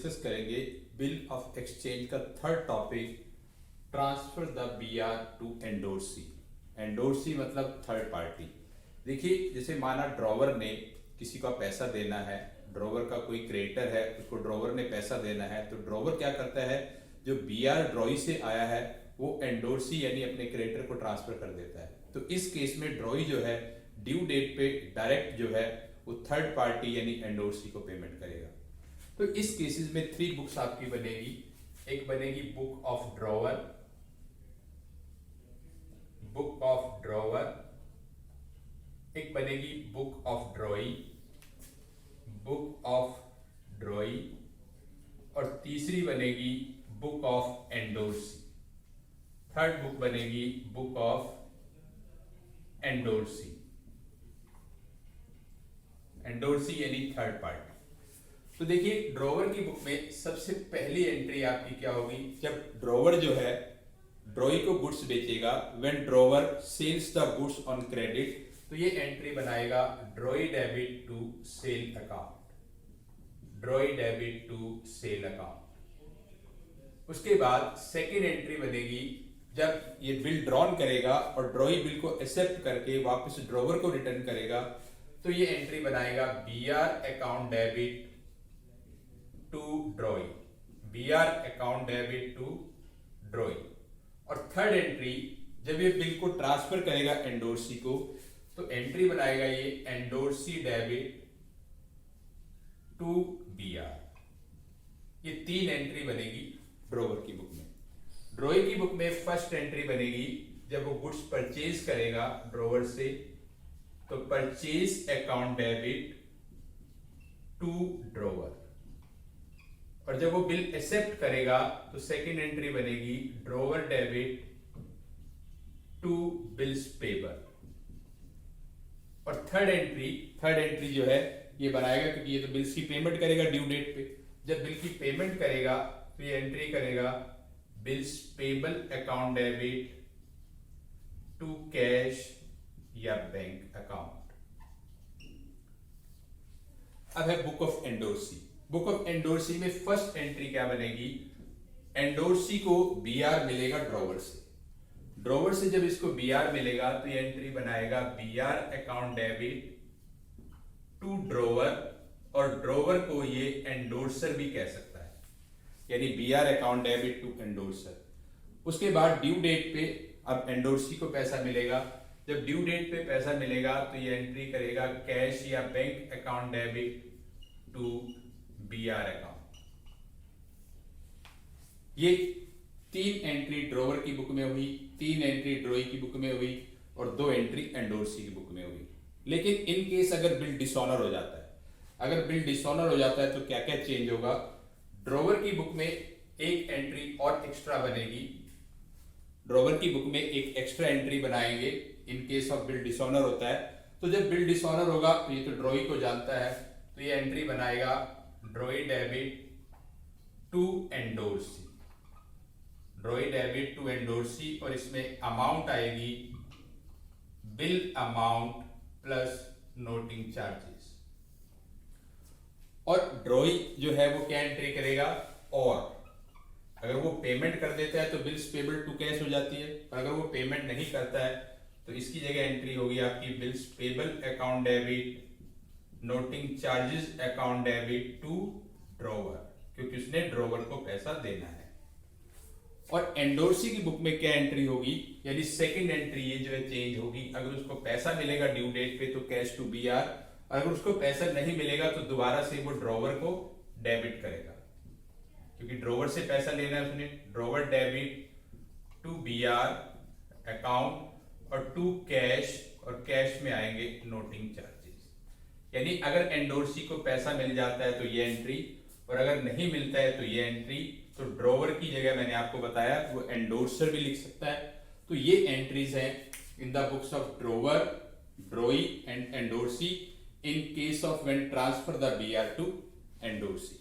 Discuss करेंगे bill of exchange का third topic, transfer the BR to endorsee. Endorsee मतलब third party. देखिए, जैसे माना ड्रॉवर ने किसी का पैसा देना है, ड्रॉवर का कोई क्रेडिटर है, उसको ड्रॉवर ने पैसा देना है, तो ड्रॉवर क्या करता है, जो बीआर ड्रॉई से आया है वो एंडोर्सी यानी अपने क्रेडिटर को ट्रांसफर कर देता है। तो इस केस में ड्रॉई जो है ड्यू डेट पे डायरेक्ट जो है वो थर्ड पार्टी यानी एंडोर्सी को पेमेंट करेगा। तो इस केसेस में 3 बुक्स आपकी बनेगी। एक बनेगी book of drawer, book of drawer, एक बनेगी बुक ऑफ ड्रॉई, बुक ऑफ ड्रॉई, और तीसरी बनेगी book of endorsee. Third book बनेगी बुक ऑफ एंडोर्सी। एंडोर्सी यानी थर्ड पार्टी। तो देखिए, ड्रॉवर की बुक में सबसे पहली एंट्री आपकी क्या होगी, जब ड्रॉवर जो है ड्रॉई को गुड्स बेचेगा, when drawer sells the goods on credit, तो ये एंट्री बनाएगा drawee debit to sale account, drawee debit to sale account. उसके बाद सेकेंड एंट्री बनेगी जब ये बिल ड्रॉन करेगा और ड्रॉई बिल को एक्सेप्ट करके वापस ड्रॉवर को रिटर्न करेगा, तो ये एंट्री बनाएगा BR account debit to drawee, BR account debit to drawee. और थर्ड एंट्री जब ये बिल को ट्रांसफर करेगा एंडोर्सी को, तो एंट्री बनाएगा ये एंडोर्सी डेबिट टू बीआर। ये 3 एंट्री बनेगी ड्रॉवर की बुक में। ड्रॉई की बुक में फर्स्ट एंट्री बनेगी जब वो गुड्स परचेज करेगा ड्रॉवर से, तो purchase account debit to drawer. और जब वो बिल एक्सेप्ट करेगा तो सेकेंड एंट्री बनेगी drawer debit to bills payable. और थर्ड एंट्री जो है ये बनाएगा, क्योंकि ये तो बिल्स की पेमेंट करेगा ड्यू डेट पे, जब बिल की पेमेंट करेगा तो ये एंट्री करेगा bills payable account debit to cash या बैंक अकाउंट। अब है book of endorsee. Book of endorsee में फर्स्ट एंट्री क्या बनेगी, एंडोर्सी को बीआर मिलेगा ड्रॉवर से, ड्रॉवर से जब इसको बीआर मिलेगा तो ये एंट्री बनाएगा BR account debit to drawer, और ड्रॉवर को ये एंडोर्सर भी कह सकता है, यानी BR account debit to endorser. उसके बाद ड्यू डेट पे अब एंडोर्सी को पैसा मिलेगा, जब ड्यू डेट पे पैसा मिलेगा तो ये एंट्री करेगा कैश या bank account debit to BR account. ये 3 एंट्री ड्रॉवर की बुक में हुई, 3 एंट्री ड्रॉई की बुक में हुई, और 2 एंट्री एंडोर्सी की बुक में हुई। लेकिन इन केस अगर बिल डिसऑनर हो जाता है, अगर बिल डिसऑनर हो जाता है तो क्या क्या चेंज होगा, ड्रॉवर की बुक में एक एंट्री और एक्स्ट्रा बनेगी, ड्रॉवर की बुक में एक एक्स्ट्रा एंट्री बनाएंगे इन केस ऑफ बिल डिसऑनर होता है। तो जब बिल डिसऑनर होगा तो ये तो ड्रॉई को जानता है, तो ये एंट्री बनाएगा drawee debit to endorsee, drawee debit to endorsee, और इसमें अमाउंट आएगी bill amount plus noting charges. और ड्रॉई जो है वो क्या एंट्री करेगा, और अगर वो पेमेंट कर देता है तो बिल्स पेबल टू कैश हो जाती है, और अगर वो पेमेंट नहीं करता है तो इसकी जगह एंट्री होगी आपकी bills payable account debit noting charges account debit to drawer, क्योंकि उसने ड्रॉवर को पैसा देना है। और एंडोर्सी की बुक में क्या एंट्री होगी, यानी सेकंड एंट्री ये जो है चेंज होगी, अगर उसको पैसा मिलेगा ड्यू डेट पे तो कैश टू बीआर, अगर उसको पैसा नहीं मिलेगा तो दोबारा से वो ड्रॉवर को डेबिट करेगा, क्योंकि ड्रॉवर से पैसा लेना है उसने, drawer debit to BR account और टू कैश, और कैश में आएंगे नोटिंग चार्जेस। यानी अगर एंडोर्सी को पैसा मिल जाता है तो ये एंट्री, और अगर नहीं मिलता है तो ये एंट्री। तो ड्रॉवर की जगह मैंने आपको बताया वो एंडोर्सर भी लिख सकता है। तो ये एंट्रीज हैं in the books of drawer, drawee and endorsee in case of when transfer the BR to endorsee.